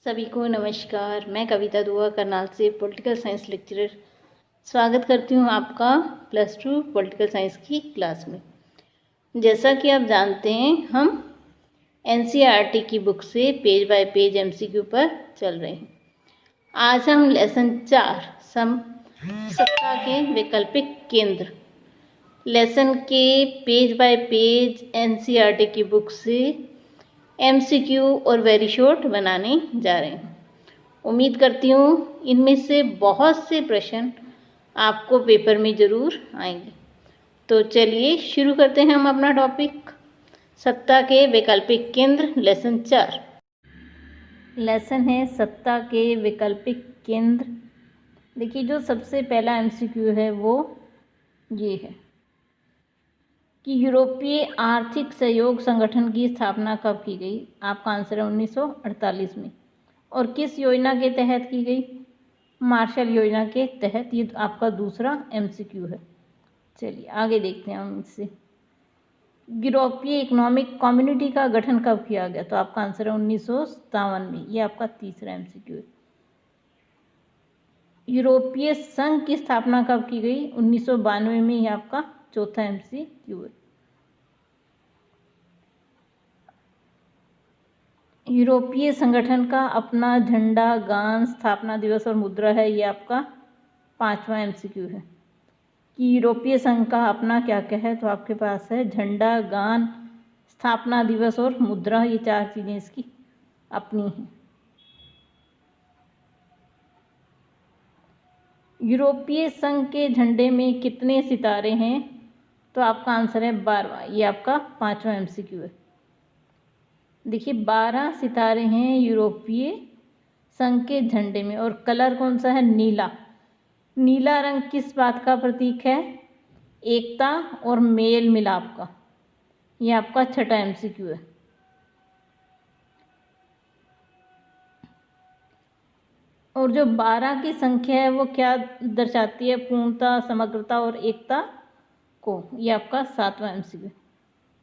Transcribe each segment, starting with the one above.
सभी को नमस्कार। मैं कविता दुआ करनाल से पॉलिटिकल साइंस लेक्चरर स्वागत करती हूँ आपका +2 पॉलिटिकल साइंस की क्लास में। जैसा कि आप जानते हैं, हम एनसीईआरटी की बुक से पेज बाय पेज एमसीक्यू पर चल रहे हैं। आज हम लेसन 4 सत्ता के वैकल्पिक केंद्र लेसन के पेज बाय पेज एनसीईआरटी की बुक से एमसीक्यू और वेरी शॉर्ट बनाने जा रहे हैं। उम्मीद करती हूँ इनमें से बहुत से प्रश्न आपको पेपर में ज़रूर आएंगे। तो चलिए शुरू करते हैं हम अपना टॉपिक, सत्ता के वैकल्पिक केंद्र, लेसन 4। लेसन है सत्ता के वैकल्पिक केंद्र। देखिए, जो सबसे पहला एमसीक्यू है वो ये है कि यूरोपीय आर्थिक सहयोग संगठन की स्थापना कब की गई। आपका आंसर है 1948 में। और किस योजना के तहत की गई? मार्शल योजना के तहत। ये आपका दूसरा एमसीक्यू है। चलिए आगे देखते हैं हम इससे। यूरोपीय इकोनॉमिक कम्युनिटी का गठन कब किया गया? तो आपका आंसर है 1957 में। ये आपका तीसरा एमसीक्यू है। यूरोपीय संघ की स्थापना कब की गई? 1992 में। ये आपका चौथा एमसीक्यू है। यूरोपीय संगठन का अपना झंडा, गान, स्थापना दिवस और मुद्रा है। ये आपका पांचवा एमसीक्यू है कि यूरोपीय संघ का अपना क्या क्या है। तो आपके पास है झंडा, गान, स्थापना दिवस और मुद्रा। ये 4 चीज़ें इसकी अपनी हैं। यूरोपीय संघ के झंडे में कितने सितारे हैं? तो आपका आंसर है 12वां। ये आपका पांचवा एमसीक्यू है। देखिए, 12 सितारे हैं यूरोपीय संघ के झंडे में। और कलर कौन सा है? नीला। नीला रंग किस बात का प्रतीक है? एकता और मेल मिलाप का। ये आपका छठा एमसीक्यू है। और जो 12 की संख्या है वो क्या दर्शाती है? पूर्णता, समग्रता और एकता को। ये आपका 7वां एमसीक्यू।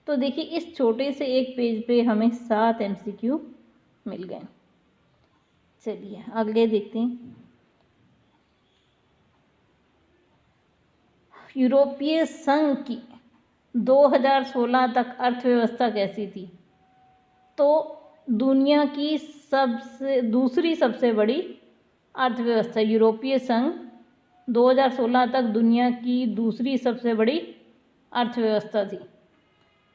तो देखिए, इस छोटे से एक पेज पे हमें 7 एमसीक्यू मिल गए। चलिए आगे देखते हैं। यूरोपीय संघ की 2016 तक अर्थव्यवस्था कैसी थी? तो दुनिया की दूसरी सबसे बड़ी अर्थव्यवस्था यूरोपीय संघ 2016 तक दुनिया की दूसरी सबसे बड़ी अर्थव्यवस्था थी।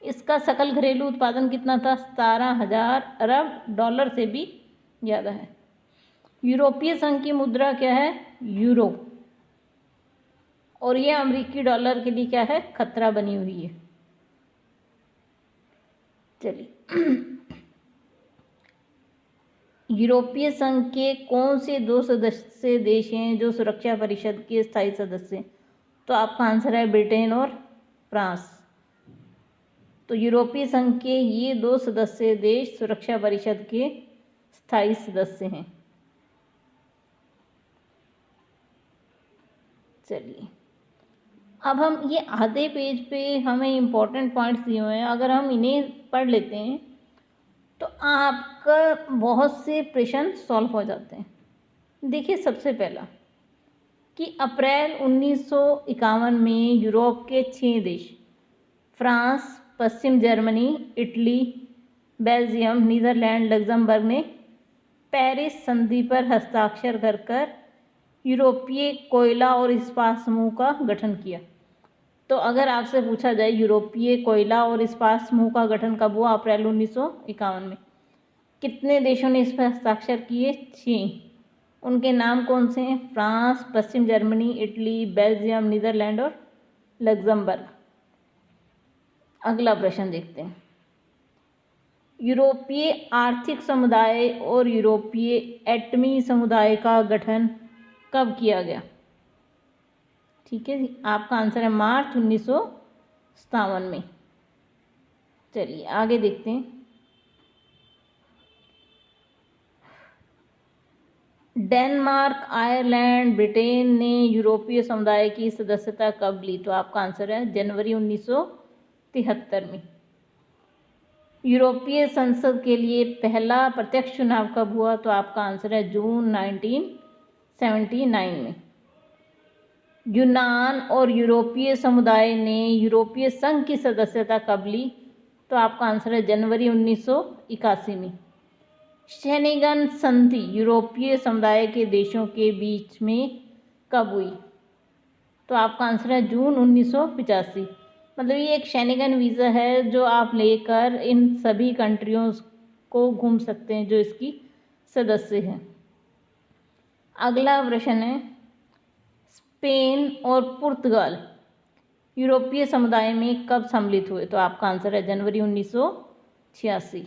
इसका सकल घरेलू उत्पादन कितना था? 17,000 अरब डॉलर से भी ज़्यादा है। यूरोपीय संघ की मुद्रा क्या है? यूरो। और यह अमेरिकी डॉलर के लिए क्या है? खतरा बनी हुई है। चलिए, यूरोपीय संघ के कौन से 2 सदस्य देश हैं जो सुरक्षा परिषद के स्थायी सदस्य हैं? तो आपका आंसर है ब्रिटेन और फ्रांस। तो यूरोपीय संघ के ये 2 सदस्य देश सुरक्षा परिषद के स्थायी सदस्य हैं। चलिए, अब हम ये आधे पेज पे हमें इम्पोर्टेंट पॉइंट्स दिए हुए हैं। अगर हम इन्हें पढ़ लेते हैं तो आपका बहुत से प्रश्न सॉल्व हो जाते हैं। देखिए, सबसे पहला कि अप्रैल 1951 में यूरोप के 6 देश फ्रांस, पश्चिम Germany, Italy, Belgium, Netherlands, Luxembourg ने पेरिस संधि पर हस्ताक्षर कर यूरोपीय कोयला और इस्पात समूह का गठन किया। तो अगर आपसे पूछा जाए यूरोपीय कोयला और इस्पात समूह का गठन कब हुआ? अप्रैल 1951 में। कितने देशों ने इस पर हस्ताक्षर किए? 6। उनके नाम कौन से हैं? फ्रांस, पश्चिम जर्मनी, इटली, बेल्जियम, नीदरलैंड और लग्जमबर्ग। अगला प्रश्न देखते हैं। यूरोपीय आर्थिक समुदाय और यूरोपीय एटमी समुदाय का गठन कब किया गया? ठीक है जी, आपका आंसर है मार्च 1957 में। चलिए आगे देखते हैं। डेनमार्क, आयरलैंड, ब्रिटेन ने यूरोपीय समुदाय की सदस्यता कब ली? तो आपका आंसर है जनवरी 1973 में। यूरोपीय संसद के लिए पहला प्रत्यक्ष चुनाव कब हुआ? तो आपका आंसर है जून 1979 में। यूनान और यूरोपीय समुदाय ने यूरोपीय संघ की सदस्यता कब ली? तो आपका आंसर है जनवरी 1981 में। शेनिगन संधि यूरोपीय समुदाय के देशों के बीच में कब हुई? तो आपका आंसर है जून 1985। मतलब ये एक शेनिगन वीज़ा है जो आप लेकर इन सभी कंट्रियों को घूम सकते हैं जो इसकी सदस्य हैं। अगला प्रश्न है, स्पेन और पुर्तगाल यूरोपीय समुदाय में कब सम्मिलित हुए? तो आपका आंसर है जनवरी 1986।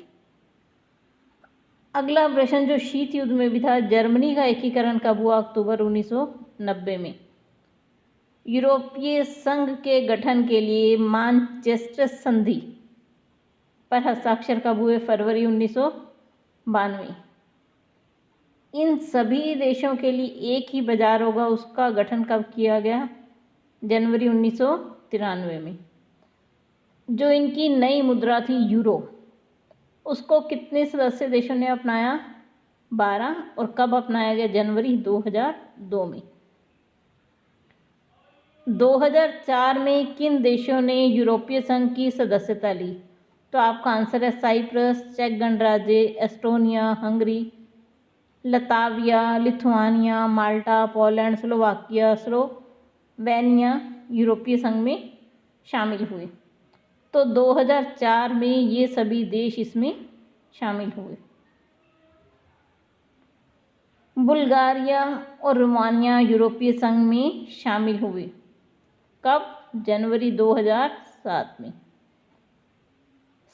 अगला प्रश्न जो शीत युद्ध में भी था, जर्मनी का एकीकरण कब हुआ? अक्टूबर 1990 में। यूरोपीय संघ के गठन के लिए मैनचेस्टर संधि पर हस्ताक्षर कब हुए? फरवरी 1992। इन सभी देशों के लिए एक ही बाजार होगा, उसका गठन कब किया गया? जनवरी 1993 में। जो इनकी नई मुद्रा थी यूरो, उसको कितने सदस्य देशों ने अपनाया? 12। और कब अपनाया गया? जनवरी 2002 में। 2004 में किन देशों ने यूरोपीय संघ की सदस्यता ली? तो आपका आंसर है साइप्रस, चेक गणराज्य, एस्टोनिया, हंगरी, लताविया, लिथुआनिया, माल्टा, पोलैंड, स्लोवाकिया, स्लोवेनिया यूरोपीय संघ में शामिल हुए। तो 2004 में ये सभी देश इसमें शामिल हुए। बुल्गारिया और रोमानिया यूरोपीय संघ में शामिल हुए कब? जनवरी 2007 में।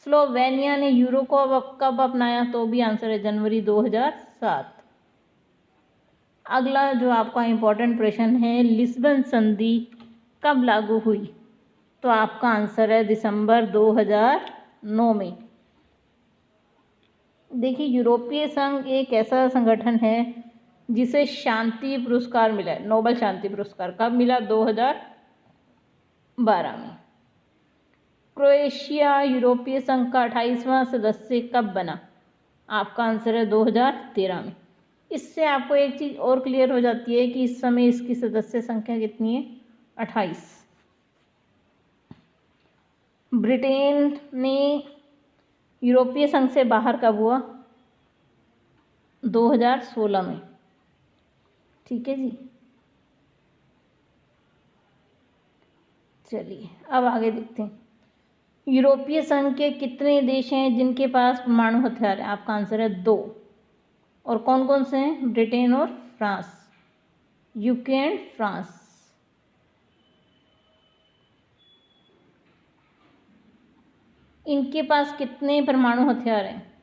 स्लोवेनिया ने यूरो को कब अपनाया? तो भी आंसर है जनवरी 2007। अगला जो आपका इम्पोर्टेंट प्रश्न है, लिस्बन संधि कब लागू हुई? तो आपका आंसर है दिसंबर 2009 में। देखिए, यूरोपीय संघ एक ऐसा संगठन है जिसे शांति पुरस्कार मिला है, नोबेल शांति पुरस्कार। कब मिला? 2012 में। क्रोएशिया यूरोपीय संघ का 28वां सदस्य कब बना? आपका आंसर है 2013 में। इससे आपको एक चीज़ और क्लियर हो जाती है कि इस समय इसकी सदस्य संख्या कितनी है? 28। ब्रिटेन ने यूरोपीय संघ से बाहर कब हुआ? 2016 में। ठीक है जी, चलिए अब आगे देखते हैं। यूरोपीय संघ के कितने देश हैं जिनके पास परमाणु हथियार है? आपका आंसर है 2। और कौन कौन से हैं? ब्रिटेन और फ्रांस, यूके एंड फ्रांस। इनके पास कितने परमाणु हथियार हैं?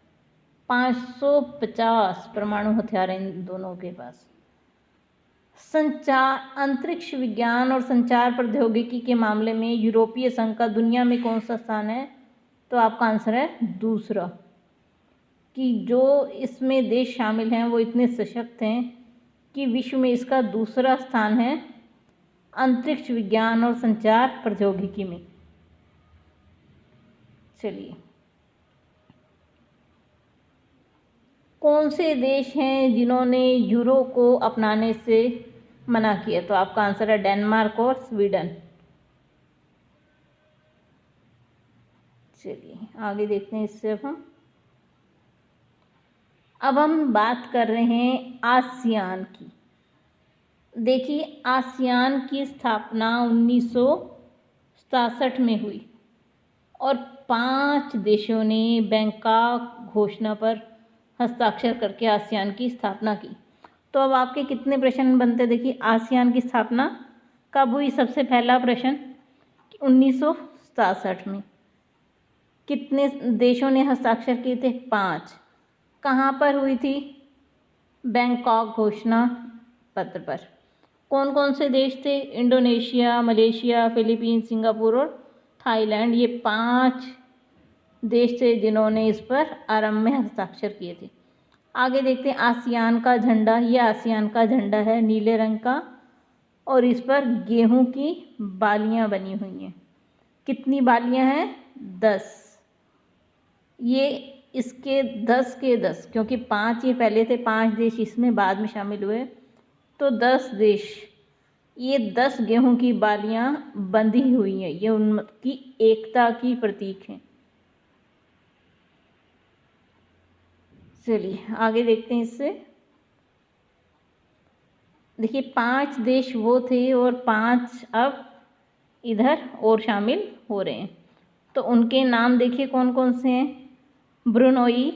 550 परमाणु हथियार हैं इन दोनों के पास। संचार, अंतरिक्ष विज्ञान और संचार प्रौद्योगिकी के मामले में यूरोपीय संघ का दुनिया में कौन सा स्थान है? तो आपका आंसर है दूसरा। कि जो इसमें देश शामिल हैं वो इतने सशक्त हैं कि विश्व में इसका दूसरा स्थान है अंतरिक्ष विज्ञान और संचार प्रौद्योगिकी में। चलिए, कौन से देश हैं जिन्होंने यूरो को अपनाने से मना किया? तो आपका आंसर है डेनमार्क और स्वीडन। चलिए आगे देखते हैं इससे अब हम बात कर रहे हैं आसियान की। देखिए, आसियान की स्थापना 1967 में हुई और 5 देशों ने बैंकॉक घोषणा पर हस्ताक्षर करके आसियान की स्थापना की। तो अब आपके कितने प्रश्न बनते? देखिए, आसियान की स्थापना कब हुई? सबसे पहला प्रश्न 1967 में। कितने देशों ने हस्ताक्षर किए थे? 5। कहाँ पर हुई थी? बैंकॉक घोषणा पत्र पर। कौन कौन से देश थे? इंडोनेशिया, मलेशिया, फिलीपींस, सिंगापुर और थाईलैंड। ये 5 देश थे जिन्होंने इस पर आरंभ में हस्ताक्षर किए थे। आगे देखते हैं आसियान का झंडा। ये आसियान का झंडा है नीले रंग का और इस पर गेहूं की बालियां बनी हुई हैं। कितनी बालियां हैं? 10। ये इसके 10 के 10, क्योंकि 5 ये पहले थे, 5 देश इसमें बाद में शामिल हुए, तो 10 देश, ये 10 गेहूं की बालियां बंधी हुई हैं, ये उनकी एकता की प्रतीक हैं। चलिए आगे देखते हैं इससे। देखिए 5 देश वो थे और 5 अब इधर और शामिल हो रहे हैं, तो उनके नाम देखिए कौन कौन से हैं। Brunei,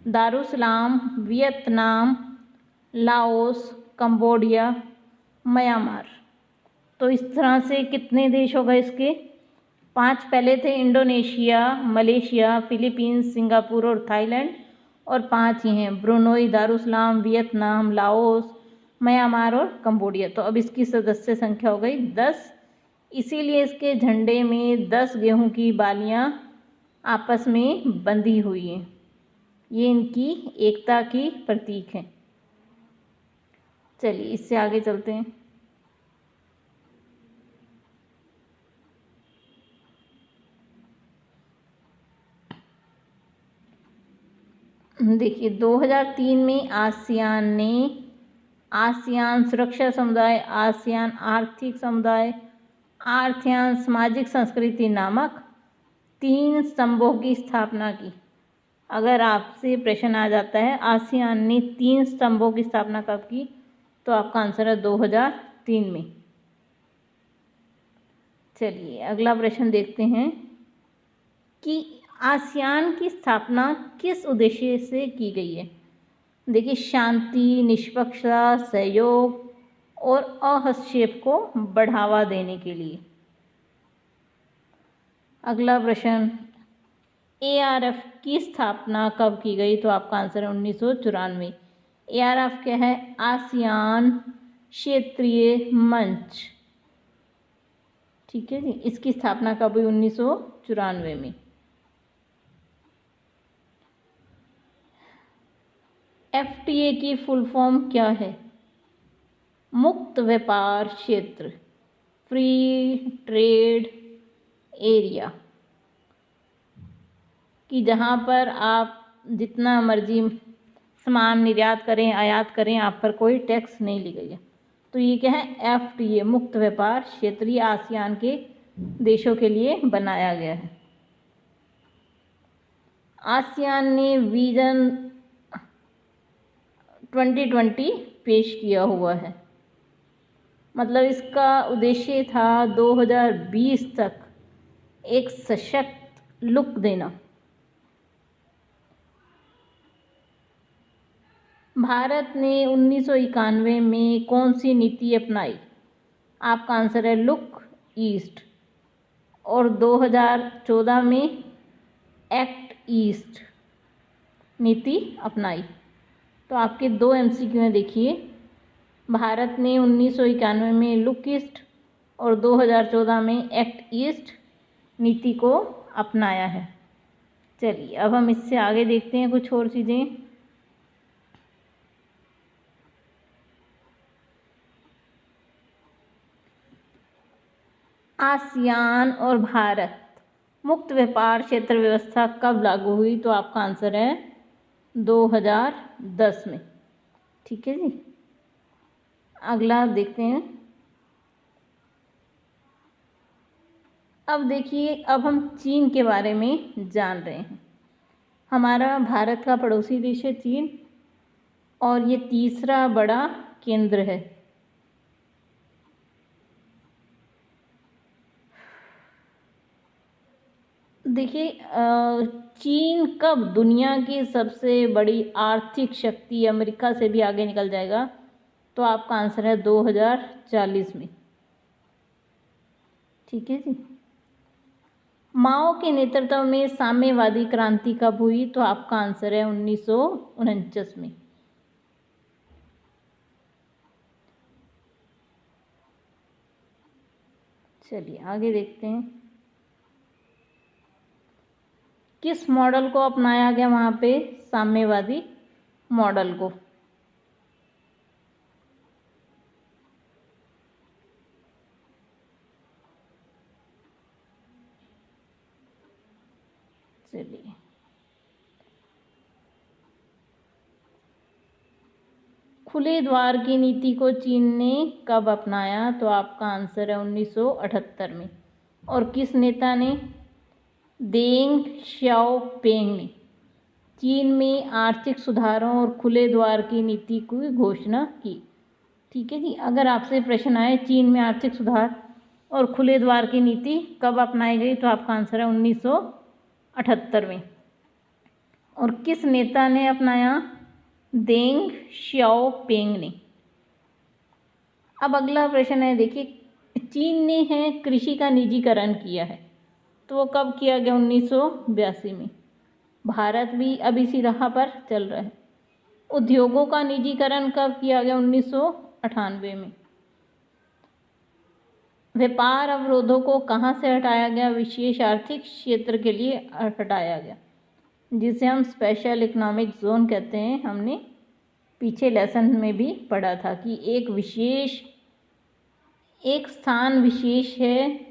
Darussalam, Vietnam, Laos, Cambodia, Myanmar. तो इस तरह से कितने देश हो गए इसके? 5 पहले थे, इंडोनेशिया, मलेशिया, फिलीपींस, सिंगापुर और थाईलैंड, और 5 ही हैं, Brunei, Darussalam, Vietnam, Laos, Myanmar और कंबोडिया। तो अब इसकी सदस्य संख्या हो गई 10। इसीलिए इसके झंडे में 10 गेहूं की बालियां आपस में बंधी हुई हैं, ये इनकी एकता की प्रतीक है। चलिए इससे आगे चलते हैं। देखिए 2003 में आसियान सुरक्षा समुदाय, आसियान आर्थिक समुदाय, आसियान सामाजिक संस्कृति नामक 3 स्तंभों की स्थापना की। अगर आपसे प्रश्न आ जाता है आसियान ने 3 स्तंभों की स्थापना कब की, तो आपका आंसर है 2003 में। चलिए अगला प्रश्न देखते हैं कि आसियान की स्थापना किस उद्देश्य से की गई है। देखिए शांति, निष्पक्षता, सहयोग और अहस्तक्षेप को बढ़ावा देने के लिए। अगला प्रश्न, ARF की स्थापना कब की गई, तो आपका आंसर है 1994। ARF क्या है? आसियान क्षेत्रीय मंच, ठीक है जी। इसकी स्थापना कब हुई? 1994 में। FTA की फुल फॉर्म क्या है? मुक्त व्यापार क्षेत्र, फ्री ट्रेड एरिया, कि जहाँ पर आप जितना मर्जी सामान निर्यात करें, आयात करें, आप पर कोई टैक्स नहीं लगेगा। तो ये क्या है? FTA, मुक्त व्यापार क्षेत्र, ये आसियान के देशों के लिए बनाया गया है। आसियान ने विजन 2020 पेश किया हुआ है, मतलब इसका उद्देश्य था 2020 तक एक सशक्त लुक देना। भारत ने 1991 में कौन सी नीति अपनाई? आपका आंसर है लुक ईस्ट, और 2014 में एक्ट ईस्ट नीति अपनाई। तो आपके 2 MCQ हैं, देखिए। भारत ने 1991 में लुक ईस्ट और 2014 में एक्ट ईस्ट नीति को अपनाया है। चलिए अब हम इससे आगे देखते हैं कुछ और चीज़ें। आसियान और भारत मुक्त व्यापार क्षेत्र व्यवस्था कब लागू हुई, तो आपका आंसर है 2010 में, ठीक है जी। अगला देखते हैं। अब देखिए, अब हम चीन के बारे में जान रहे हैं। हमारा भारत का पड़ोसी देश है चीन, और ये तीसरा बड़ा केंद्र है। देखिए चीन कब दुनिया की सबसे बड़ी आर्थिक शक्ति अमेरिका से भी आगे निकल जाएगा, तो आपका आंसर है 2040 में, ठीक है जी। माओ के नेतृत्व में साम्यवादी क्रांति कब हुई, तो आपका आंसर है 1949 में। चलिए आगे देखते हैं। किस मॉडल को अपनाया गया वहाँ पे? साम्यवादी मॉडल को। चलिए खुले द्वार की नीति को चीन ने कब अपनाया? तो आपका आंसर है 1978 में। और किस नेता ने? देंग श्याओपेंग ने चीन में आर्थिक सुधारों और खुले द्वार की नीति की घोषणा की। ठीक है जी। अगर आपसे प्रश्न आए चीन में आर्थिक सुधार और खुले द्वार की नीति कब अपनाई गई, तो आपका आंसर है 1978 में। और किस नेता ने अपनाया? देंग श्याओपेंग ने। अब अगला प्रश्न है, देखिए, चीन ने है कृषि का निजीकरण किया है, तो वो कब किया गया? 1982 में। भारत भी अब इसी राह पर चल रहा है। उद्योगों का निजीकरण कब किया गया? 1998 में। व्यापार अवरोधों को कहाँ से हटाया गया? विशेष आर्थिक क्षेत्र के लिए हटाया गया, जिसे हम स्पेशल इकोनॉमिक जोन कहते हैं। हमने पीछे लेसन में भी पढ़ा था कि एक स्थान विशेष है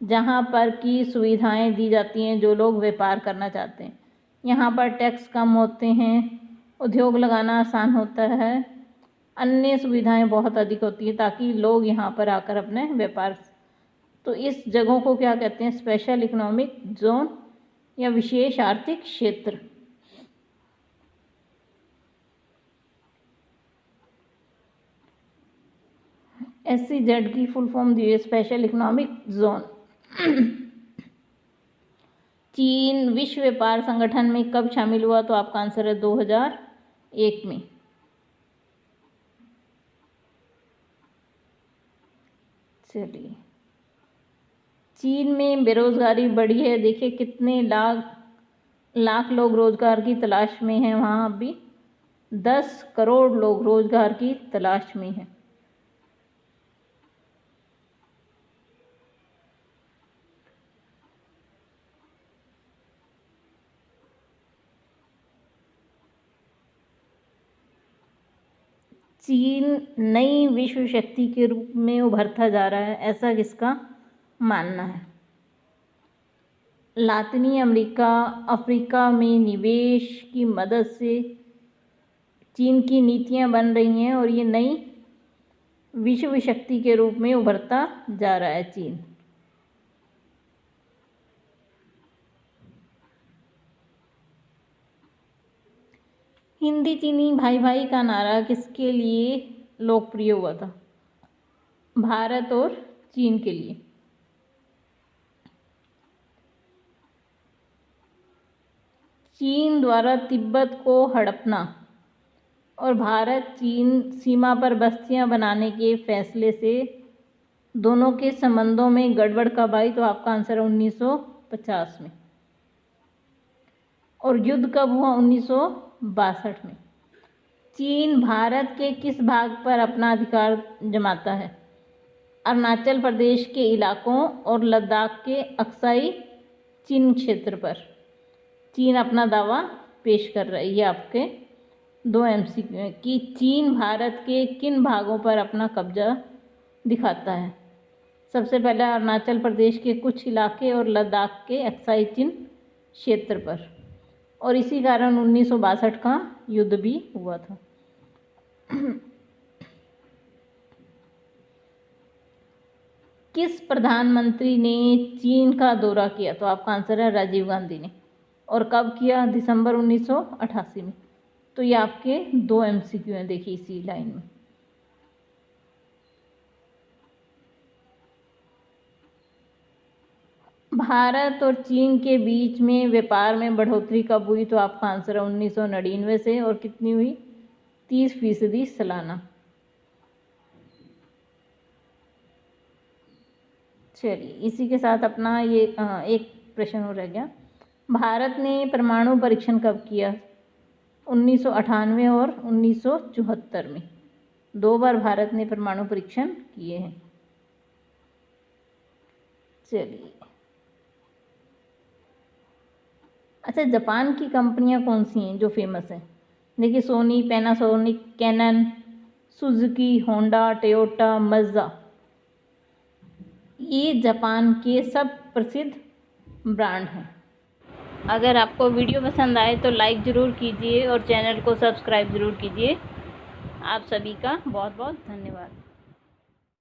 जहाँ पर की सुविधाएं दी जाती हैं जो लोग व्यापार करना चाहते हैं। यहाँ पर टैक्स कम होते हैं, उद्योग लगाना आसान होता है, अन्य सुविधाएं बहुत अधिक होती हैं ताकि लोग यहाँ पर आकर अपने व्यापार, तो इस जगहों को क्या कहते हैं? स्पेशल इकोनॉमिक जोन या विशेष आर्थिक क्षेत्र। SEZ की फुल फॉर्म दी है, स्पेशल इकोनॉमिक जोन। चीन विश्व व्यापार संगठन में कब शामिल हुआ? तो आपका आंसर है 2001 में। चलिए, चीन में बेरोजगारी बढ़ी है। देखिए कितने लाख लोग रोजगार की तलाश में हैं। वहाँ अभी 10 करोड़ लोग रोजगार की तलाश में हैं। चीन नई विश्व शक्ति के रूप में उभरता जा रहा है, ऐसा किसका मानना है? लातिनी अमेरिका, अफ्रीका में निवेश की मदद से चीन की नीतियां बन रही हैं और ये नई विश्व शक्ति के रूप में उभरता जा रहा है चीन। हिंदी चीनी भाई भाई का नारा किसके लिए लोकप्रिय हुआ था? भारत और चीन के लिए। चीन द्वारा तिब्बत को हड़पना और भारत चीन सीमा पर बस्तियां बनाने के फैसले से दोनों के संबंधों में गड़बड़ कब आई? तो आपका आंसर है 1950 में। और युद्ध कब हुआ? 1962 में। चीन भारत के किस भाग पर अपना अधिकार जमाता है? अरुणाचल प्रदेश के इलाकों और लद्दाख के अक्साई चीन क्षेत्र पर चीन अपना दावा पेश कर रहा है। ये आपके 2 MCQ हैं कि चीन भारत के किन भागों पर अपना कब्जा दिखाता है। सबसे पहले अरुणाचल प्रदेश के कुछ इलाके और लद्दाख के अक्साई चीन क्षेत्र पर, और इसी कारण 1962 का युद्ध भी हुआ था। किस प्रधानमंत्री ने चीन का दौरा किया? तो आपका आंसर है राजीव गांधी ने। और कब किया? दिसंबर 1988 में। तो ये आपके 2 MCQ हैं, देखिए इसी लाइन में। भारत और चीन के बीच में व्यापार में बढ़ोतरी कब हुई? तो आपका आंसर है 1999 से। और कितनी हुई? 30% सालाना। चलिए, इसी के साथ अपना ये एक प्रश्न हो रह गया। भारत ने परमाणु परीक्षण कब किया? 1998 और 1974 में। 2 बार भारत ने परमाणु परीक्षण किए हैं। चलिए, अच्छा, जापान की कंपनियां कौन सी हैं जो फेमस हैं? देखिए, Sony, Panasonic, Canon, Suzuki, Honda, Toyota, Mazda, ये जापान के सब प्रसिद्ध ब्रांड हैं। अगर आपको वीडियो पसंद आए तो लाइक ज़रूर कीजिए और चैनल को सब्सक्राइब ज़रूर कीजिए। आप सभी का बहुत बहुत धन्यवाद।